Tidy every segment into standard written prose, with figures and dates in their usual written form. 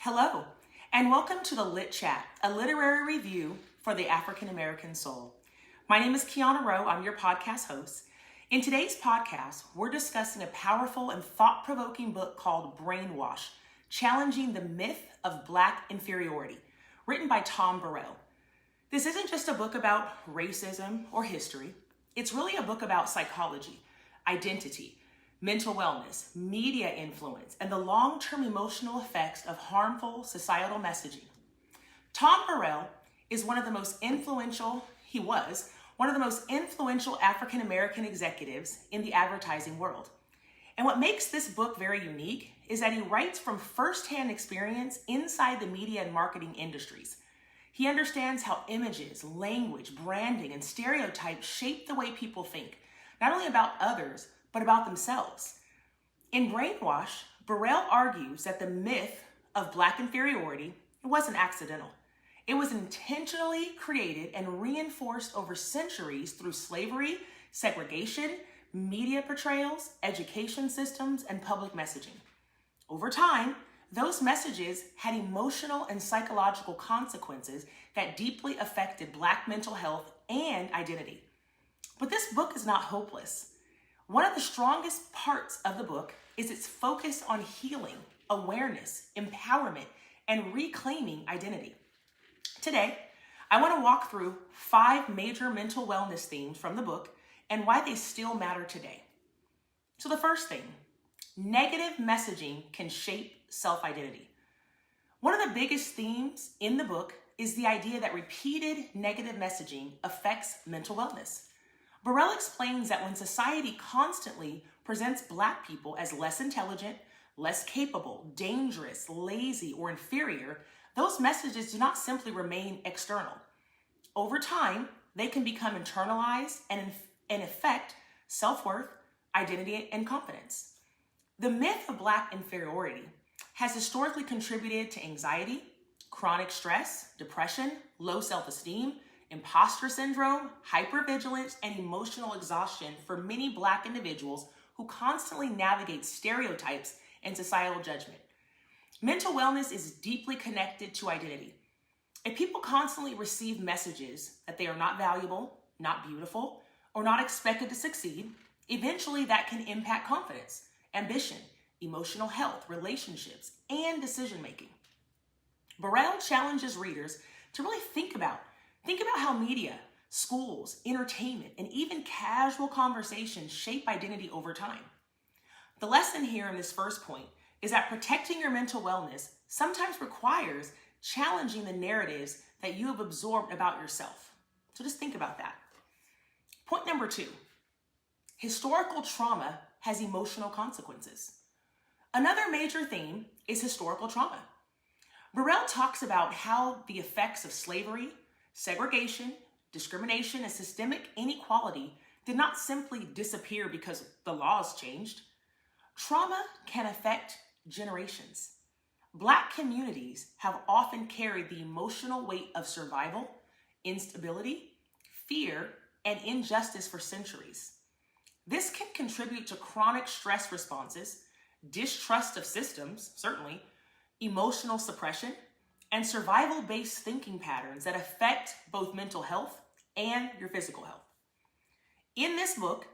Hello, and welcome to the Lit Chat, a literary review for the African American soul. My name is Kionna Rowe. I'm your podcast host. In today's podcast, we're discussing a powerful and thought-provoking book called Brainwashed, Challenging the Myth of Black Inferiority, written by Tom Burrell. This isn't just a book about racism or history. It's really a book about psychology, identity, mental wellness, media influence, and the long-term emotional effects of harmful societal messaging. Tom Burrell is one of the most influential African-American executives in the advertising world. And what makes this book very unique is that he writes from firsthand experience inside the media and marketing industries. He understands how images, language, branding, and stereotypes shape the way people think, not only about others, but about themselves. In Brainwash, Burrell argues that the myth of Black inferiority, it wasn't accidental. It was intentionally created and reinforced over centuries through slavery, segregation, media portrayals, education systems, and public messaging. Over time, those messages had emotional and psychological consequences that deeply affected Black mental health and identity. But this book is not hopeless. One of the strongest parts of the book is its focus on healing, awareness, empowerment, and reclaiming identity. Today, I want to walk through 5 major mental wellness themes from the book and why they still matter today. So the first thing, negative messaging can shape self-identity. One of the biggest themes in the book is the idea that repeated negative messaging affects mental wellness. Burrell explains that when society constantly presents Black people as less intelligent, less capable, dangerous, lazy, or inferior, those messages do not simply remain external. Over time, they can become internalized and affect self-worth, identity, and confidence. The myth of Black inferiority has historically contributed to anxiety, chronic stress, depression, low self-esteem, imposter syndrome, hypervigilance, and emotional exhaustion for many Black individuals who constantly navigate stereotypes and societal judgment. Mental wellness is deeply connected to identity. If people constantly receive messages that they are not valuable, not beautiful, or not expected to succeed, eventually that can impact confidence, ambition, emotional health, relationships, and decision-making. Burrell challenges readers to really think about how media, schools, entertainment, and even casual conversations shape identity over time. The lesson here in this first point is that protecting your mental wellness sometimes requires challenging the narratives that you have absorbed about yourself. So just think about that. Point number 2, historical trauma has emotional consequences. Another major theme is historical trauma. Burrell talks about how the effects of slavery, segregation, discrimination, and systemic inequality did not simply disappear because the laws changed. Trauma can affect generations. Black communities have often carried the emotional weight of survival, instability, fear, and injustice for centuries. This can contribute to chronic stress responses, distrust of systems, certainly, emotional suppression, and survival-based thinking patterns that affect both mental health and your physical health. In this book,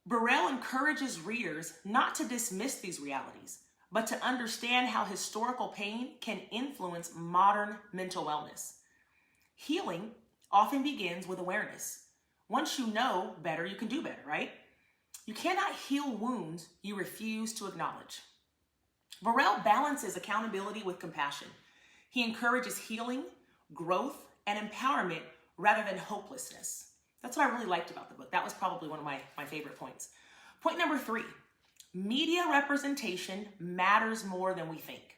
Burrell encourages readers not to dismiss these realities, but to understand how historical pain can influence modern mental wellness. Healing often begins with awareness. Once you know better, you can do better, right? You cannot heal wounds you refuse to acknowledge. Burrell balances accountability with compassion. He encourages healing, growth, and empowerment rather than hopelessness. That's what I really liked about the book. That was probably one of my favorite points. Point number 3, media representation matters more than we think.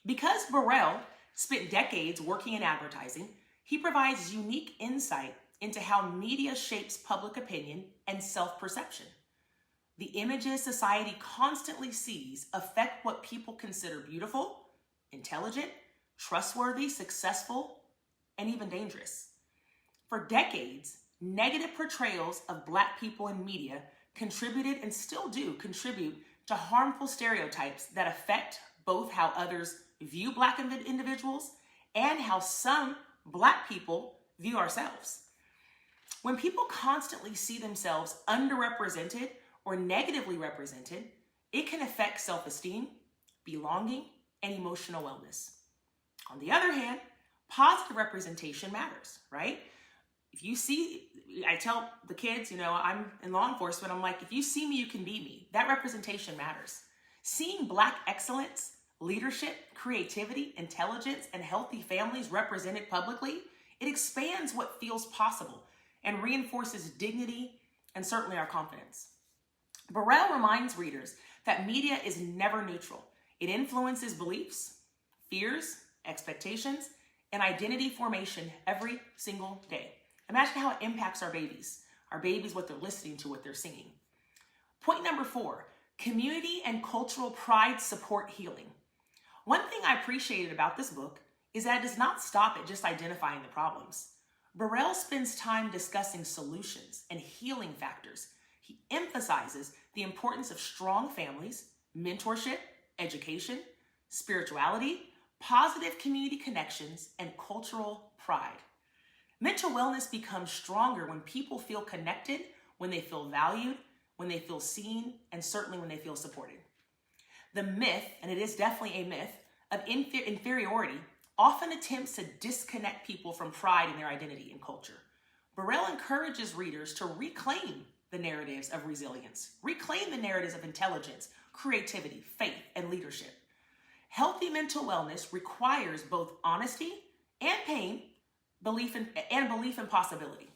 Because Burrell spent decades working in advertising, he provides unique insight into how media shapes public opinion and self-perception. The images society constantly sees affect what people consider beautiful, intelligent, trustworthy, successful, and even dangerous. For decades, negative portrayals of Black people in media contributed and still do contribute to harmful stereotypes that affect both how others view Black individuals and how some Black people view ourselves. When people constantly see themselves underrepresented or negatively represented, it can affect self-esteem, belonging, and emotional wellness. On the other hand, positive representation matters, right? If you see, I tell the kids, I'm in law enforcement, I'm like, if you see me, you can be me. That representation matters. Seeing Black excellence, leadership, creativity, intelligence, and healthy families represented publicly, it expands what feels possible and reinforces dignity and certainly our confidence. Burrell reminds readers that media is never neutral. It influences beliefs, fears, expectations, and identity formation every single day. Imagine how it impacts our babies, what they're listening to, what they're singing. Point number 4, community and cultural pride support healing. One thing I appreciated about this book is that it does not stop at just identifying the problems. Burrell spends time discussing solutions and healing factors. He emphasizes the importance of strong families, mentorship, education, spirituality, positive community connections, and cultural pride. Mental wellness becomes stronger when people feel connected, when they feel valued, when they feel seen, and certainly when they feel supported. The myth, and it is definitely a myth, of inferiority often attempts to disconnect people from pride in their identity and culture. Burrell encourages readers to reclaim the narratives of resilience, reclaim the narratives of intelligence, creativity, faith, and leadership. Healthy mental wellness requires both honesty and pain, belief in possibility.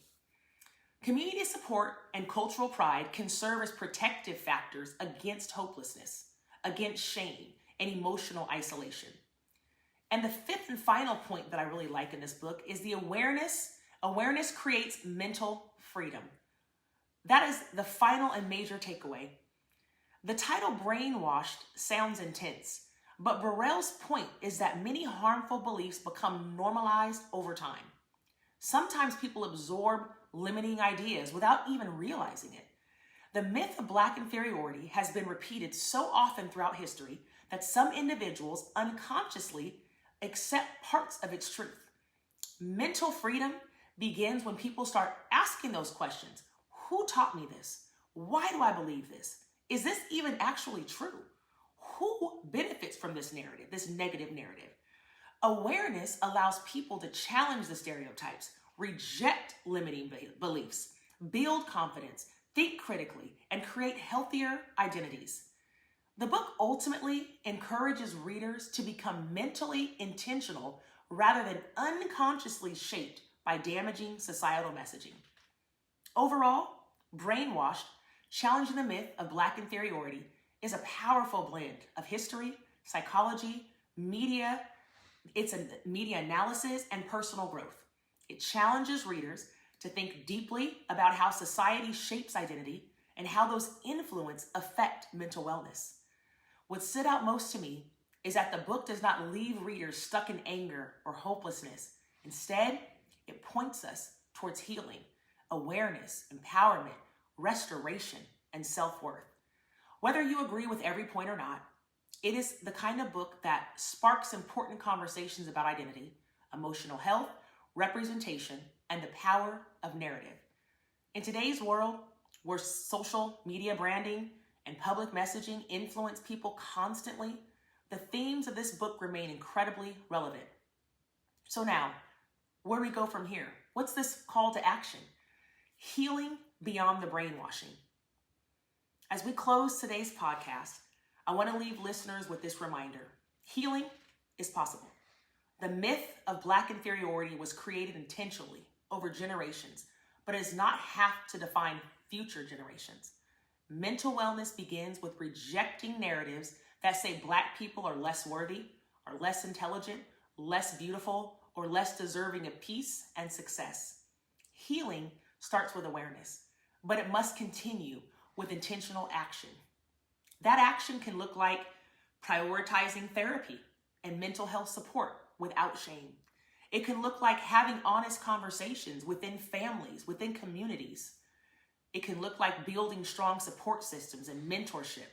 Community support and cultural pride can serve as protective factors against hopelessness, against shame, and emotional isolation. And the fifth and final point that I really like in this book is the awareness. Awareness creates mental freedom. That is the final and major takeaway. The title Brainwashed sounds intense, but Burrell's point is that many harmful beliefs become normalized over time. Sometimes people absorb limiting ideas without even realizing it. The myth of Black inferiority has been repeated so often throughout history that some individuals unconsciously accept parts of its truth. Mental freedom begins when people start asking those questions. Who taught me this? Why do I believe this? Is this even actually true? Who benefits from this narrative, this negative narrative? Awareness allows people to challenge the stereotypes, reject limiting beliefs, build confidence, think critically, and create healthier identities. The book ultimately encourages readers to become mentally intentional rather than unconsciously shaped by damaging societal messaging. Overall, Brainwashed, Challenging the Myth of Black Inferiority is a powerful blend of history, psychology, media, it's a media analysis, and personal growth. It challenges readers to think deeply about how society shapes identity and how those influences affect mental wellness. What stood out most to me is that the book does not leave readers stuck in anger or hopelessness. Instead, it points us towards healing, awareness, empowerment, restoration, and self-worth. Whether you agree with every point or not, it is the kind of book that sparks important conversations about identity, emotional health, representation, and the power of narrative. In today's world, where social media branding and public messaging influence people constantly, the themes of this book remain incredibly relevant. So now, where do we go from here? What's this call to action? Healing beyond the brainwashing. As we close today's podcast, I want to leave listeners with this reminder. Healing is possible. The myth of Black inferiority was created intentionally over generations, but it does not have to define future generations. Mental wellness begins with rejecting narratives that say Black people are less worthy, are less intelligent, less beautiful, or less deserving of peace and success. Healing starts with awareness, but it must continue with intentional action. That action can look like prioritizing therapy and mental health support without shame. It can look like having honest conversations within families, within communities. It can look like building strong support systems and mentorship,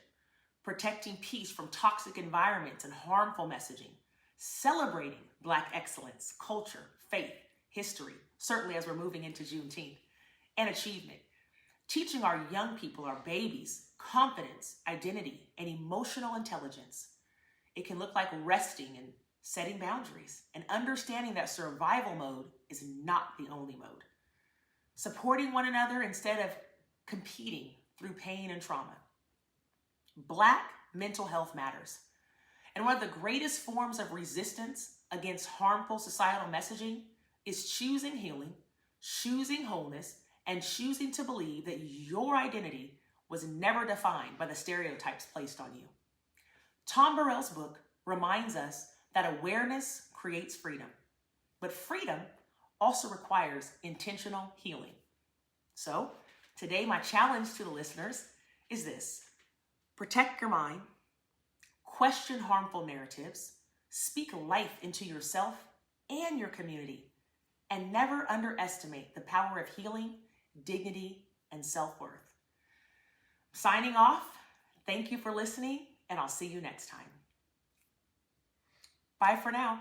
protecting peace from toxic environments and harmful messaging, celebrating Black excellence, culture, faith, history, certainly as we're moving into Juneteenth, and achievement. Teaching our young people, our babies, confidence, identity, and emotional intelligence. It can look like resting and setting boundaries and understanding that survival mode is not the only mode. Supporting one another instead of competing through pain and trauma. Black mental health matters. And one of the greatest forms of resistance against harmful societal messaging is choosing healing, choosing wholeness, and choosing to believe that your identity was never defined by the stereotypes placed on you. Tom Burrell's book reminds us that awareness creates freedom, but freedom also requires intentional healing. So today, my challenge to the listeners is this: protect your mind, question harmful narratives, speak life into yourself and your community, and never underestimate the power of healing, dignity, and self-worth. Signing off, thank you for listening, and I'll see you next time. Bye for now.